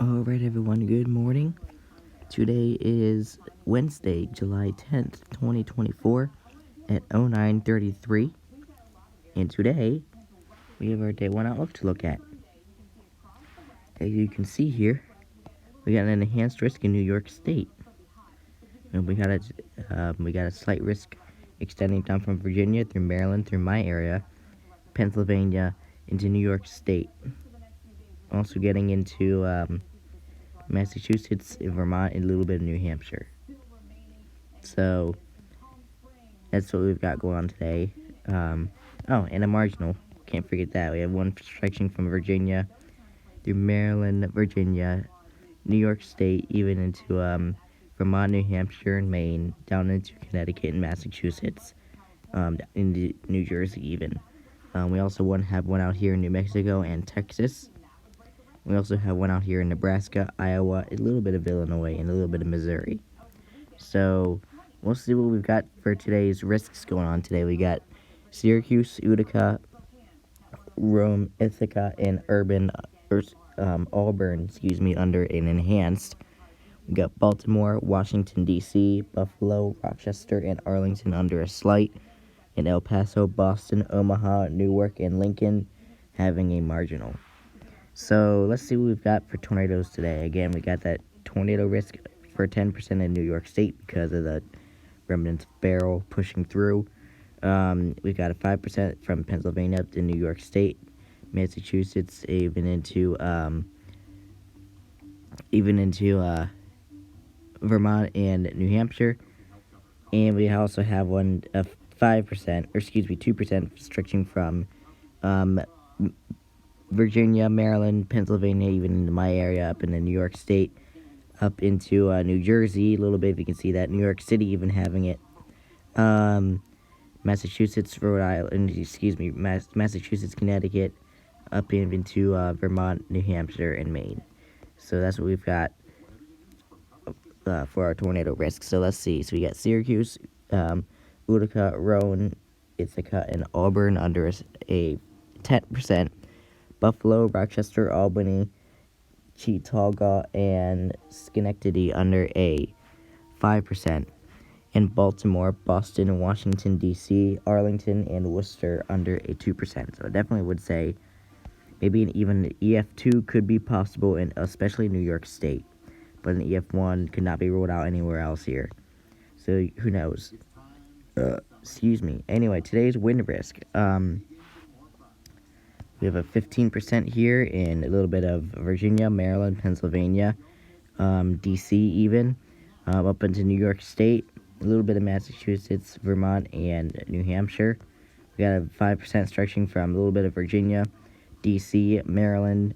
Alright everyone, good morning. Today is Wednesday, July 10th, 2024 at 09:33. And today, we have our day 1 outlook to look at. As you can see here, we got an enhanced risk in New York State. And we got a slight risk extending down from Virginia through Maryland, through my area, Pennsylvania, into New York State. Also getting into Massachusetts, Vermont, and a little bit of New Hampshire. So that's what we've got going on today. And a marginal. Can't forget that. We have one stretching from Virginia through Maryland, Virginia, New York State, even into Vermont, New Hampshire, and Maine, down into Connecticut and Massachusetts, into New Jersey even. We also have one out here in New Mexico and Texas. We also have one out here in Nebraska, Iowa, a little bit of Illinois, and a little bit of Missouri. So we'll see what we've got for today's risks going on today. We got Syracuse, Utica, Rome, Ithaca, and Auburn, under an enhanced. We got Baltimore, Washington, D.C., Buffalo, Rochester, and Arlington under a slight, and El Paso, Boston, Omaha, Newark, and Lincoln having a marginal. So let's see what we've got for tornadoes today. Again, we got that tornado risk for 10% in New York State because of the remnants of Beryl pushing through. We've got a 5% from Pennsylvania up to New York State, Massachusetts, even into Vermont and New Hampshire. And we also have one of 2% stretching from Virginia, Maryland, Pennsylvania, even into my area, up into New York State, up into New Jersey, a little bit, if you can see that. New York City even having it. Massachusetts, Rhode Island, Massachusetts, Connecticut, up into Vermont, New Hampshire, and Maine. So that's what we've got for our tornado risk. So let's see. So we got Syracuse, Utica, Rowan, Ithaca, and Auburn under a 10%. Buffalo, Rochester, Albany, Cheektowaga, and Schenectady under a 5%. And Baltimore, Boston, Washington, D.C., Arlington, and Worcester under a 2%. So I definitely would say maybe even EF2 could be possible, in especially New York State. But an EF1 could not be ruled out anywhere else here. So who knows? Anyway, today's wind risk. We have a 15% here in a little bit of Virginia, Maryland, Pennsylvania, D.C. even, up into New York State, a little bit of Massachusetts, Vermont, and New Hampshire. We got a 5% stretching from a little bit of Virginia, D.C., Maryland,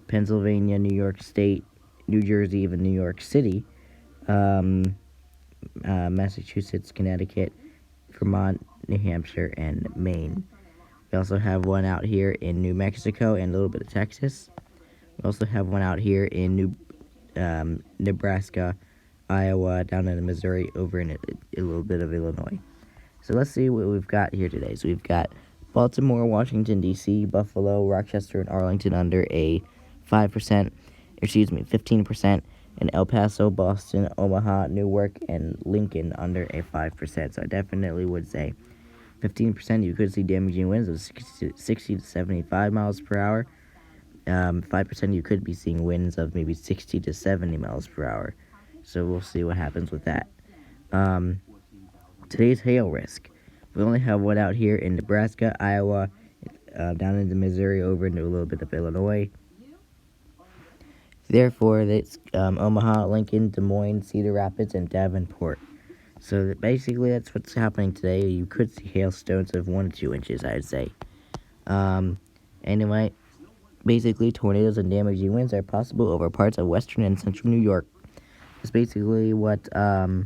Pennsylvania, New York State, New Jersey, even New York City, Massachusetts, Connecticut, Vermont, New Hampshire, and Maine. We also have one out here in New Mexico and a little bit of Texas. We also have one out here in Nebraska, Iowa, down in Missouri, over in a little bit of Illinois. So let's see what we've got here today. So we've got Baltimore, Washington, D.C., Buffalo, Rochester, and Arlington under a 15%, and El Paso, Boston, Omaha, Newark, and Lincoln under a 5%. So I definitely would say 15%, you could see damaging winds of 60 to 75 miles per hour. 5%, you could be seeing winds of maybe 60 to 70 miles per hour. So we'll see what happens with that. Today's hail risk. We only have one out here in Nebraska, Iowa, down into Missouri, over into a little bit of Illinois. Therefore, it's Omaha, Lincoln, Des Moines, Cedar Rapids, and Davenport. So basically, that's what's happening today. You could see hailstones of 1 to 2 inches, I'd say. Anyway, basically, tornadoes and damaging winds are possible over parts of western and central New York. That's basically what the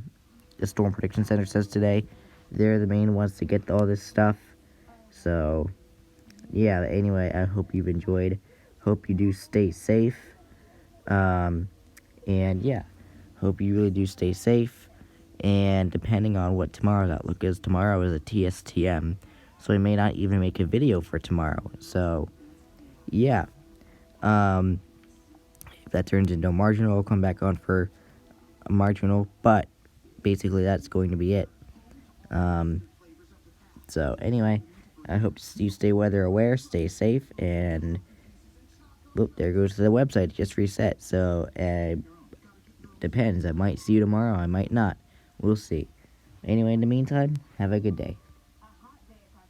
Storm Prediction Center says today. They're the main ones to get all this stuff. So, yeah, anyway, I hope you've enjoyed. Hope you do stay safe. And, yeah, hope you really do stay safe. And depending on what tomorrow's outlook is, tomorrow is a TSTM, so I may not even make a video for tomorrow. So, yeah. that turns into a marginal, I'll come back on for a marginal, but basically that's going to be it. So anyway, I hope you stay weather aware, stay safe, and whoop, there goes the website. It just reset. So depends. I might see you tomorrow. I might not. We'll see. Anyway, in the meantime, have a good day.